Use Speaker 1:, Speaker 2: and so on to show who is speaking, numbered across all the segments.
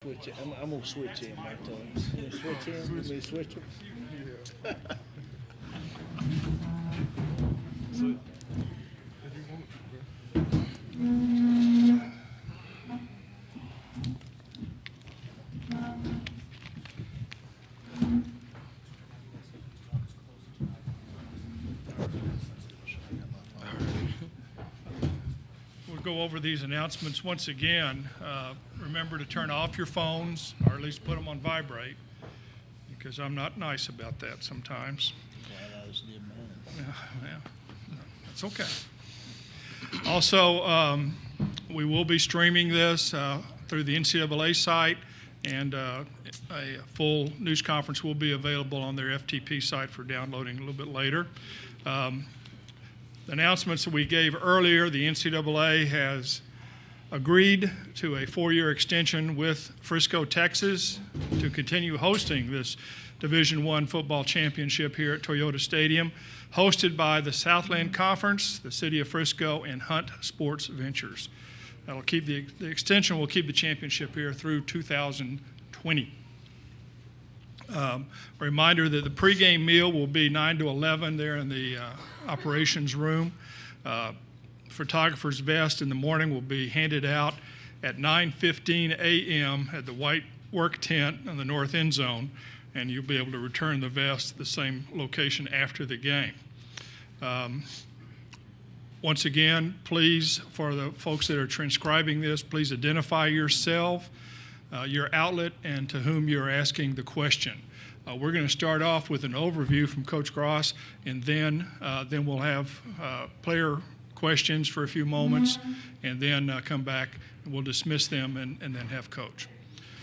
Speaker 1: switch it. I'm gonna switch in my times. You gonna switch in? You me to switch them?
Speaker 2: We'll go over these announcements once again. Remember to turn off your phones, or at least put them on vibrate, because I'm not nice about that sometimes.
Speaker 1: Glad I was did mine.
Speaker 2: Yeah, that's okay. Also, we will be streaming this through the NCAA site, and a full news conference will be available on their FTP site for downloading a little bit later. The announcements that we gave earlier, the NCAA has agreed to a 4-year extension with Frisco, Texas, to continue hosting this Division I football championship here at Toyota Stadium, hosted by the Southland Conference, the City of Frisco, and Hunt Sports Ventures. That'll keep the extension will keep the championship here through 2020. A reminder that the pregame meal will be 9 to 11 there in the operations room. Photographer's vest in the morning will be handed out at 9:15 a.m. at the white work tent in the north end zone, and you'll be able to return the vest to the same location after the game. Once again, please, for the folks that are transcribing this, please identify yourself, your outlet, and to whom you're asking the question. We're going to start off with an overview from Coach Gross, and then we'll have player questions for a few moments, and then come back and we'll dismiss them and then have Coach.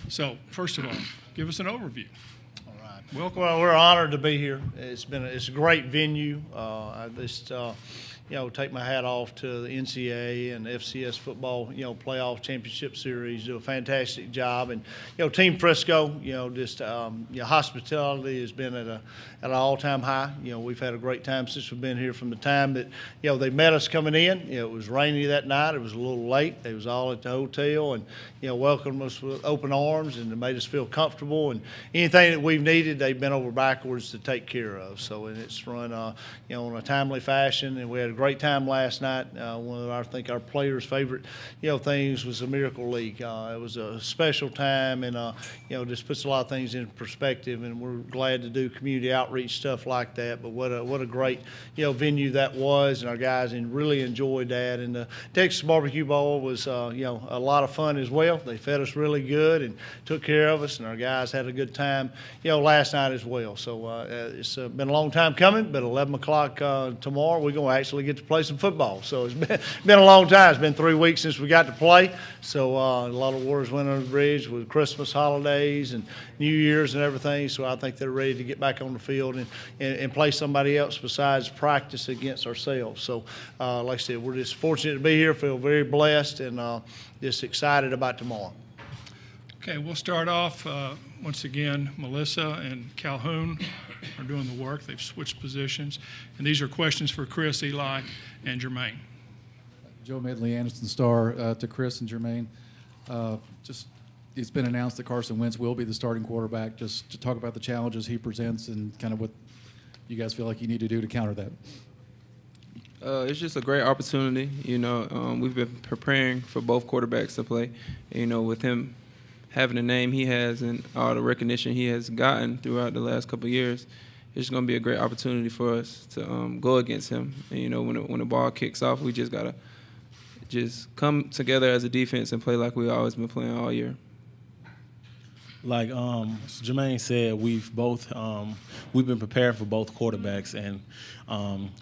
Speaker 2: So first of all, give us an overview.
Speaker 1: All right.
Speaker 2: Welcome.
Speaker 1: Well, we're honored to be here. It's a great venue. I just take my hat off to the NCAA and the FCS football, playoff championship series. Do a fantastic job, and Team Frisco, hospitality has been at an all-time high. We've had a great time since we've been here. From the time that they met us coming in, it was rainy that night. It was a little late. They was all at the hotel and welcomed us with open arms and made us feel comfortable. And anything that we've needed, they've been over backwards to take care of. So, and it's run in a timely fashion, and we had a great time last night. One of I think our players' favorite things was the Miracle League. It was a special time, and just puts a lot of things in perspective. And we're glad to do community outreach stuff like that. But what a great venue that was, and our guys really enjoyed that. And the Texas Barbecue Bowl was a lot of fun as well. They fed us really good and took care of us, and our guys had a good time last night as well. So it's been a long time coming, but 11 o'clock tomorrow we're going to actually get to play some football. So it's been a long time. It's been 3 weeks since we got to play. So a lot of waters went under the bridge with Christmas holidays and New Year's and everything. So I think they're ready to get back on the field and play somebody else besides practice against ourselves. So like I said, we're just fortunate to be here, feel very blessed, and just excited about tomorrow.
Speaker 2: Okay, we'll start off once again. Melissa and Calhoun are doing the work. They've switched positions. And these are questions for Chris, Eli, and Jermaine.
Speaker 3: Joe Medley, Anderson Star, to Chris and Jermaine. It's been announced that Carson Wentz will be the starting quarterback. Just to talk about the challenges he presents and kind of what you guys feel like you need to do to counter that.
Speaker 4: It's just a great opportunity. We've been preparing for both quarterbacks to play. With him having the name he has and all the recognition he has gotten throughout the last couple of years, it's going to be a great opportunity for us to go against him. And, when the ball kicks off, we just got to just come together as a defense and play like we've always been playing all year.
Speaker 5: Like Jermaine said, we've been preparing for both quarterbacks, and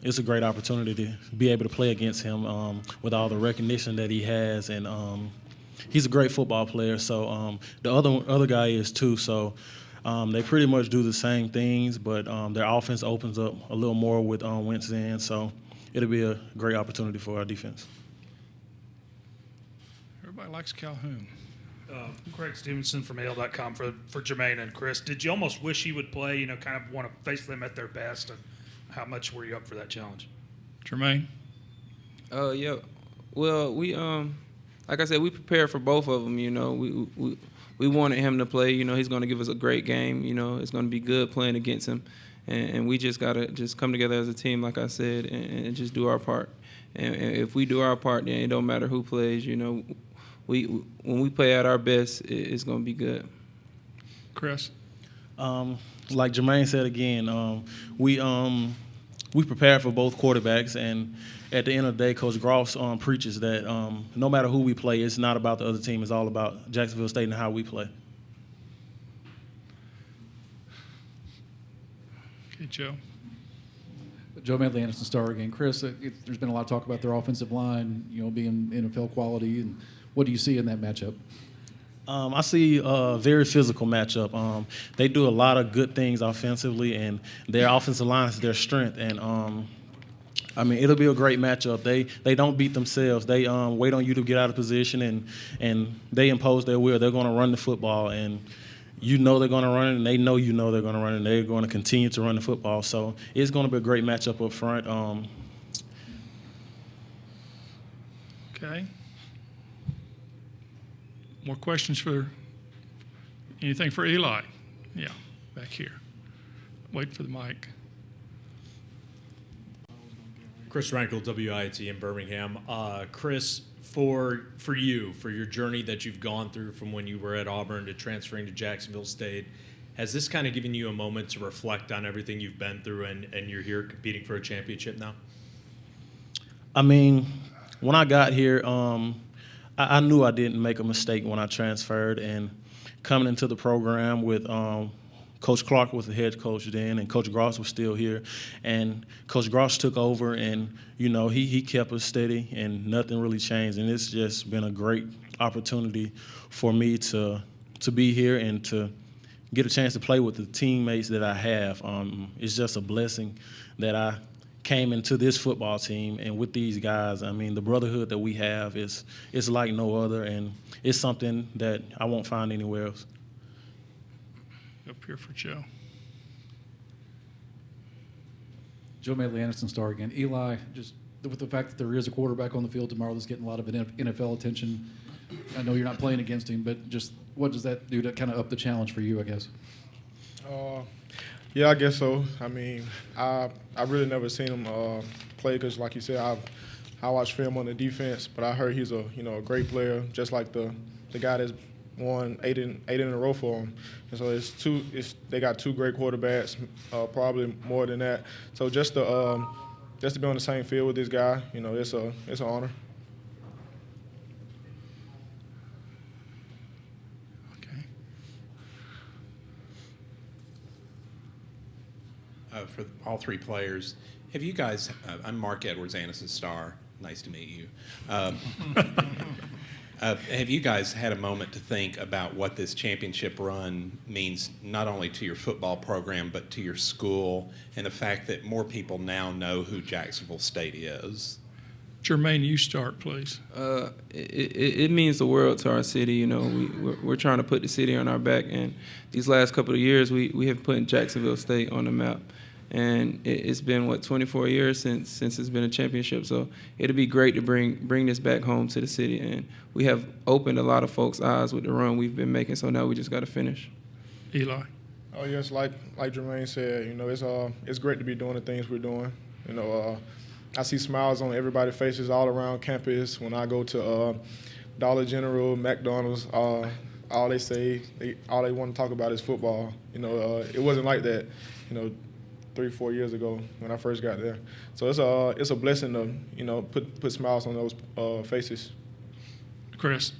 Speaker 5: it's a great opportunity to be able to play against him with all the recognition that he has, and he's a great football player. So the other guy is too. So they pretty much do the same things, but their offense opens up a little more with Wentz in. So it'll be a great opportunity for our defense.
Speaker 2: Everybody likes Calhoun.
Speaker 6: Craig Stevenson from AL.com for Jermaine and Chris. Did you almost wish he would play, kind of want to face them at their best? And how much were you up for that challenge?
Speaker 2: Jermaine?
Speaker 4: Yeah. Well, we like I said, we prepared for both of them. we wanted him to play. You know, he's going to give us a great game. You know, it's going to be good playing against him. And we just got to just come together as a team, like I said, and just do our part. And if we do our part, then it don't matter who plays. You know, when we play at our best, it's going to be good.
Speaker 2: Chris?
Speaker 5: Like Jermaine said again, we prepare for both quarterbacks, and at the end of the day, Coach Gross preaches that no matter who we play, it's not about the other team. It's all about Jacksonville State and how we play.
Speaker 2: Okay, Joe.
Speaker 3: Joe Medley, Anderson Star again. Chris, there's been a lot of talk about their offensive line, you know, being NFL quality, and what do you see in that matchup?
Speaker 5: I see a very physical matchup. They do a lot of good things offensively, and their offensive line is their strength. And I mean, it'll be a great matchup. They don't beat themselves. They wait on you to get out of position, and they impose their will. They're going to run the football, and you know they're going to run it, and they know you know they're going to run it, and they're going to continue to run the football. So it's going to be a great matchup up front.
Speaker 2: Okay. More questions for anything for Eli? Yeah, back here. Wait for the mic.
Speaker 7: Chris Rankel, WIT in Birmingham. Chris, for you, for your journey that you've gone through from when you were at Auburn to transferring to Jacksonville State, has this kind of given you a moment to reflect on everything you've been through and you're here competing for a championship now? I
Speaker 5: mean, when I got here, I knew I didn't make a mistake when I transferred, and coming into the program with Coach Clark was the head coach then, and Coach Gross was still here, and Coach Gross took over, and you know he kept us steady, and nothing really changed, and it's just been a great opportunity for me to be here and to get a chance to play with the teammates that I have. It's just a blessing that I came into this football team, and with these guys, I mean, the brotherhood that we have is like no other, and it's something that I won't find anywhere else.
Speaker 2: Up here for Joe.
Speaker 3: Joe Medley, Anderson Star again. Eli, just with the fact that there is a quarterback on the field tomorrow that's getting a lot of NFL attention, I know you're not playing against him, but just what does that do to kind of up the challenge for you, I guess?
Speaker 8: Yeah, I guess so. I mean, I really never seen him play because, like you said, I watched film on the defense, but I heard he's a great player, just like the guy that's won eight in a row for him. And so they got two great quarterbacks, probably more than that. So just to be on the same field with this guy, you know, it's an honor.
Speaker 9: For all three players, have you guys, I'm Mark Edwards, Anderson Star. Nice to meet you. Have you guys had a moment to think about what this championship run means not only to your football program but to your school, and the fact that more people now know who Jacksonville State is?
Speaker 2: Jermaine, you start, please.
Speaker 4: It means the world to our city. You know, we're trying to put the city on our back, and these last couple of years we have put Jacksonville State on the map. And it's been 24 years since it's been a championship. So it'll be great to bring this back home to the city. And we have opened a lot of folks' eyes with the run we've been making. So now we just got to finish.
Speaker 2: Eli.
Speaker 8: Oh yes, like Jermaine said, you know, it's great to be doing the things we're doing. You know, I see smiles on everybody's faces all around campus when I go to Dollar General, McDonald's. All they want to talk about is football. You know, it wasn't like that, you know, 3-4 years ago when I first got there. So it's a blessing to, you know, put smiles on those faces.
Speaker 2: Chris.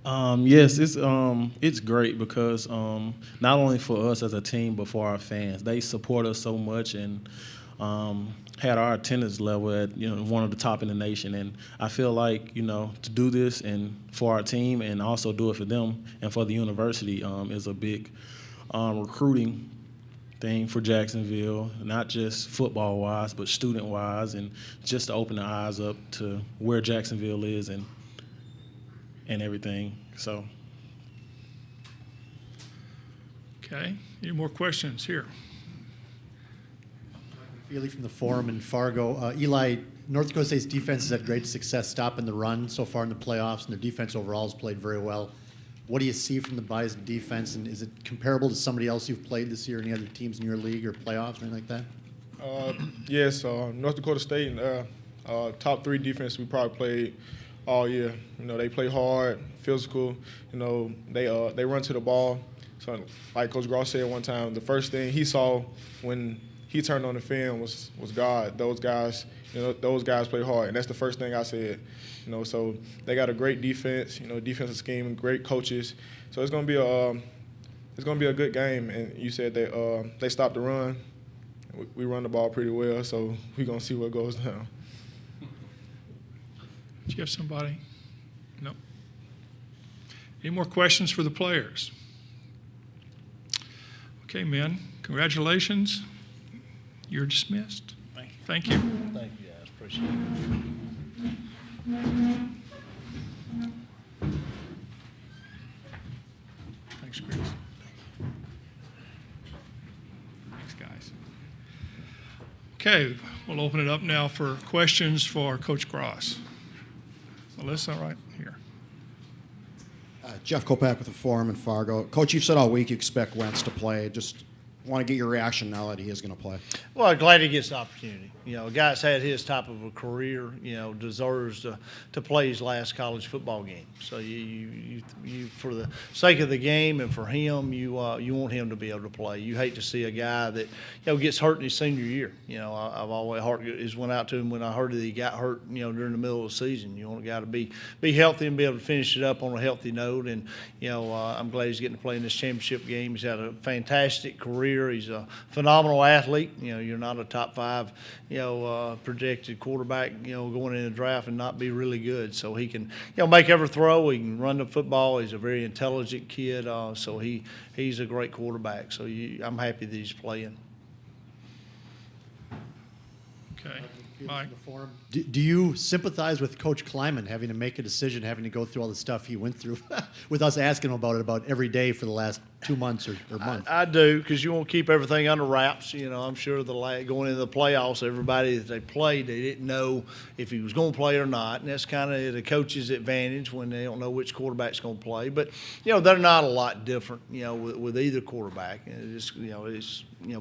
Speaker 5: Yes, it's great because not only for us as a team but for our fans, they support us so much and had our attendance level at one of the top in the nation. And I feel like to do this and for our team and also do it for them and for the university is a big recruiting thing for Jacksonville, not just football-wise, but student-wise, and just to open the eyes up to where Jacksonville is and everything. So.
Speaker 2: Okay. Any more questions here?
Speaker 10: Feely from the Forum in Fargo. Eli, North Dakota State's defense has had great success stopping the run so far in the playoffs, and their defense overall has played very well. what do you see from the Bison defense, and is it comparable to somebody else you've played this year, any other teams in your league or playoffs or anything like that?
Speaker 8: Yes, North Dakota State, top 3 defense we probably played all year. You know, they play hard, physical. You know, they run to the ball. So, like Coach Gross said one time, the first thing he saw when he turned on the film was God. Those guys, you know, those guys play hard, and that's the first thing I said. You know, so they got a great defense. You know, defensive scheme, great coaches. So it's gonna be a good game. And you said they stopped the run. We run the ball pretty well, so we're going to see what goes down.
Speaker 2: Do you have somebody? No. Any more questions for the players? Okay, men, congratulations. You're dismissed.
Speaker 1: Thank
Speaker 2: Thank
Speaker 1: you.
Speaker 2: you.
Speaker 1: Thank you, guys. Appreciate it.
Speaker 2: Thanks, Chris. Thanks, guys. Okay, we'll open it up now for questions for Coach Gross. Melissa, right here.
Speaker 11: Jeff Kopak with the Forum in Fargo. Coach, you've said all week you expect Wentz to play. Just want to get your reaction now that he is going to play.
Speaker 1: Well, I'm glad he gets the opportunity. You know, a guy that's had his type of a career, you know, deserves to play his last college football game. So you for the sake of the game and for him, you want him to be able to play. You hate to see a guy that, you know, gets hurt in his senior year. You know, I've always heart is went out to him when I heard that he got hurt, you know, during the middle of the season. You want a guy to be healthy and be able to finish it up on a healthy note. And you know, I'm glad he's getting to play in this championship game. He's had a fantastic career. He's a phenomenal athlete. You know, you're not a top 5, you know, projected quarterback, you know, going in the draft and not be really good. So he can, you know, make every throw. He can run the football. He's a very intelligent kid. So he's a great quarterback. So I'm happy that he's playing.
Speaker 2: Okay, Mike.
Speaker 10: Do you sympathize with Coach Kleiman having to make a decision, having to go through all the stuff he went through with us asking him about it about every day for the last 2 months or month?
Speaker 1: I do, because you want to keep everything under wraps. You know, I'm sure going into the playoffs, everybody that they played, they didn't know if he was going to play or not, and that's kind of the coach's advantage when they don't know which quarterback's going to play. But you know, they're not a lot different. You know, with either quarterback, it's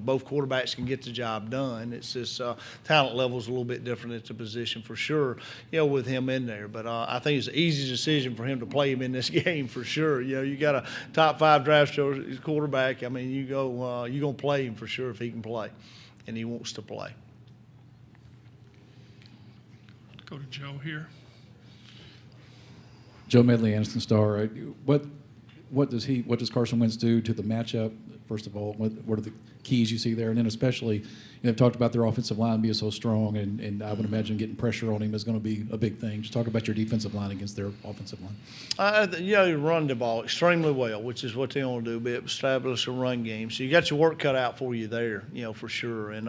Speaker 1: both quarterbacks can get the job done. It's just talent level's a little bit different at the position for sure. You know, with him in there, but I think it's an easy decision for him to play him in this game for sure. You know, you got a top 5 draft quarterback. I mean, you're gonna play him for sure if he can play, and he wants to play.
Speaker 2: Go to Joe here.
Speaker 3: Joe Medley, Anderson Star. What does Carson Wentz do to the matchup? First of all, what are the keys you see there, and then especially, you know, they've talked about their offensive line being so strong, and I would imagine getting pressure on him is going to be a big thing. Just talk about your defensive line against their offensive line.
Speaker 1: You know, you run the ball extremely well, which is what they want to do, be able to establish a run game. So you got your work cut out for you there, you know, for sure. And,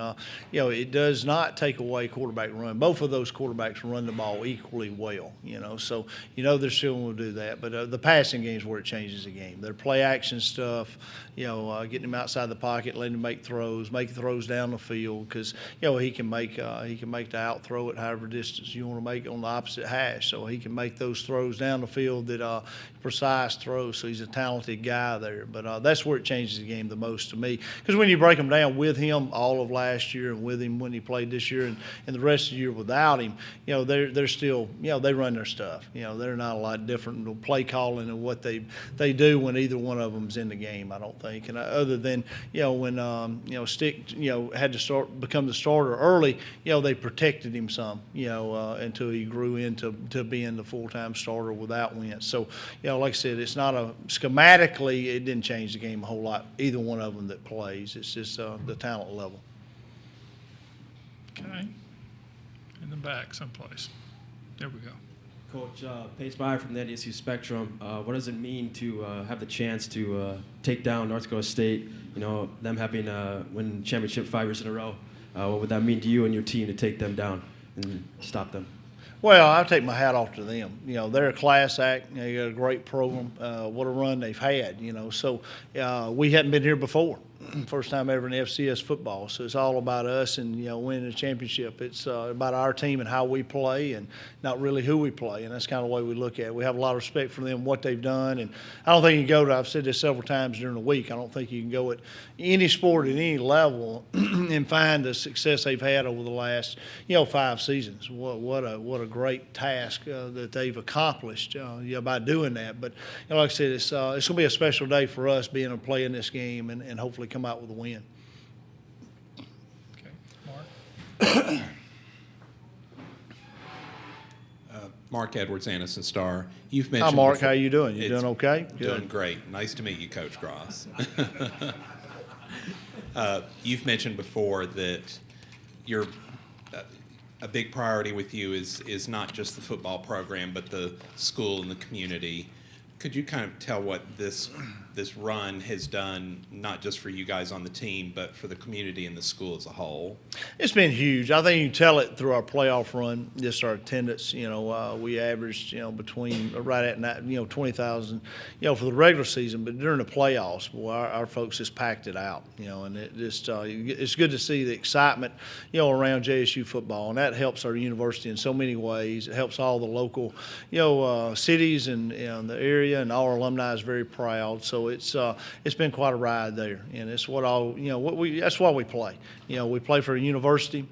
Speaker 1: you know, it does not take away quarterback run. Both of those quarterbacks run the ball equally well, you know. So, you know, they're still going to do that. But the passing game is where it changes the game. Their play action stuff, you know, getting him outside the pocket, letting him make throws down the field, because, you know, he can make the out throw at however distance you want to make on the opposite hash. So he can make those throws down the field that precise throws. So he's a talented guy there. But that's where it changes the game the most to me, because when you break them down with him all of last year and with him when he played this year and the rest of the year without him, you know, they're still, you know, they run their stuff. You know, they're not a lot different in the play calling and what they do when either one of them's in the game, I don't think. And other than, you know, when you know, Stick, you know, had to become the starter early, you know, they protected him some, you know, until he grew into being the full-time starter without Wentz. So, you know, like I said, it's not schematically, it didn't change the game a whole lot, either one of them that plays. It's just the talent level.
Speaker 2: Okay. In the back someplace. There we go.
Speaker 12: Coach, Pace Meyer from the NDSU Spectrum. What does it mean to have the chance to take down North Dakota State? You know, them having win championship 5 years in a row. What would that mean to you and your team to take them down and stop them?
Speaker 1: Well, I take my hat off to them. You know, they're a class act. You know, they got a great program. What a run they've had. You know, so we hadn't been here before. first time ever in FCS football. So it's all about us and, winning the championship. It's about our team and how we play and not really who we play. And that's kind of the way we look at it. We have a lot of respect for them, what they've done. And I don't think you can go to, I've said this several times during the week, I don't think you can go at any sport at any level and find the success they've had over the last, 5 seasons. What a great task that they've accomplished by doing that. But like I said, it's going to be a special day for us being able to play in this game and hopefully come out with a win.
Speaker 2: Okay, Mark.
Speaker 9: Mark Edwards, Anderson Star. You've mentioned.
Speaker 1: Hi, Mark.
Speaker 9: before-
Speaker 1: How you doing? You
Speaker 9: It's
Speaker 1: doing okay?
Speaker 9: Doing great. Nice to meet you, Coach Gross. You've mentioned before that you're a big priority with you is not just the football program, but the school and the community. Could you kind of tell what this run has done, not just for you guys on the team, but for the community and the school as a whole? It's
Speaker 1: been huge. I think you can tell it through our playoff run, just our attendance. We averaged, between right at 20,000, for the regular season, but during the playoffs, boy, our folks just packed it out. And it just it's good to see the excitement, around JSU football, and that helps our university in so many ways. It helps all the local, cities and the area, and all our alumni is very proud. So it's been quite a ride there, and it's that's why we play. We play for a university,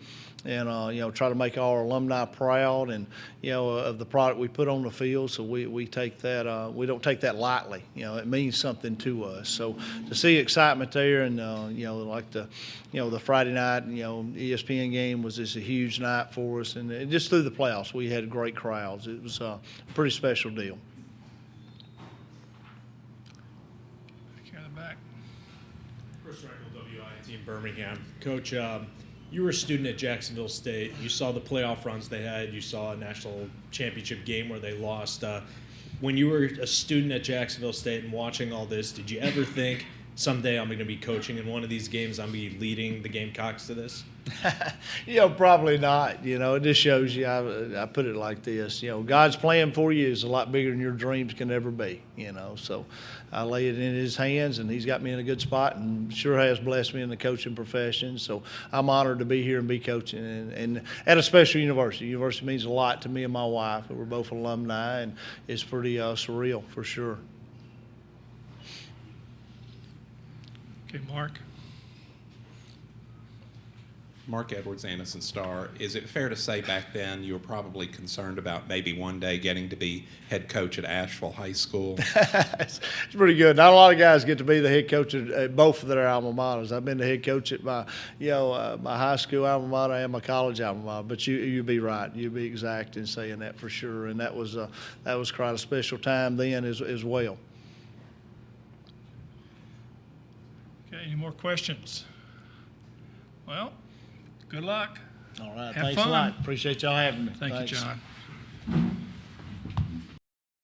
Speaker 1: and try to make all our alumni proud, and of the product we put on the field. So we take that we don't take that lightly. It means something to us. So to see excitement there, and like the Friday night ESPN game was just a huge night for us, and just through the playoffs we had great crowds. It was a pretty special deal.
Speaker 7: Chris Rankel, WIT in Birmingham. Coach, you were a student at Jacksonville State. You saw the playoff runs they had. You saw a national championship game where they lost. When you were a student at Jacksonville State and watching all this, did you ever think someday I'm going to be coaching in one of these games? I'm going to be leading the Gamecocks to this?
Speaker 1: Probably not. It just shows you. I put it like this. God's plan for you is a lot bigger than your dreams can ever be. So I lay it in His hands, and He's got me in a good spot, and sure has blessed me in the coaching profession. So I'm honored to be here and be coaching, and at a special university. University means a lot to me and my wife. We're both alumni, and it's pretty surreal for sure.
Speaker 2: Okay, Mark.
Speaker 9: Mark Edwards, Anderson Star. Is it fair to say back then you were probably concerned about maybe one day getting to be head coach at Asheville High School?
Speaker 1: It's pretty good. Not a lot of guys get to be the head coach at both of their alma maters. I've been the head coach at my, my high school alma mater and my college alma mater. But you'd be right. You'd be exact in saying that for sure. And that was quite a special time then as well.
Speaker 2: Okay, any more questions? Well, good luck.
Speaker 1: All right.
Speaker 2: Have
Speaker 1: Thanks
Speaker 2: fun.
Speaker 1: a lot. Appreciate y'all having me.
Speaker 2: Thank
Speaker 1: Thanks.
Speaker 2: you, John.